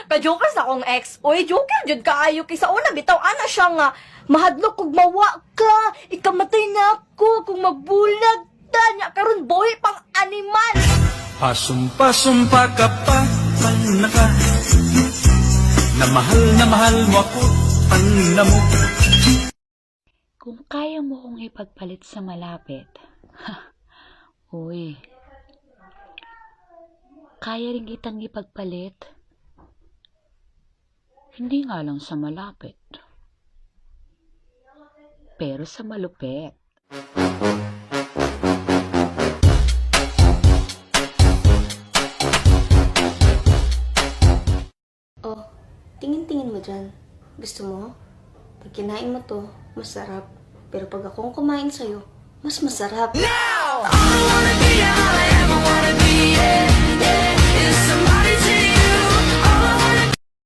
Ka-joker sa akong ex. Uy, joker jud kaayo kay sa una bitaw ana siya nga mahadlok kog mawa ka, ikamatay na ako kung magbulag ta nya karon boy pang animal. Pasumpa-sumpa ka pa, panaka na mahal mo ako, na mo. Kung kaya mo kong ipagpalit sa malapit, uy, kaya rin kitang ipagpalit. Hindi nga lang sa malapit, pero sa malupit. Oh, tingin-tingin mo dyan. Gusto mo? Pag kinain mo to, masarap. Pero pag akong kumain sa'yo, mas masarap. Now! I wanna be all I ever wanna be, yeah.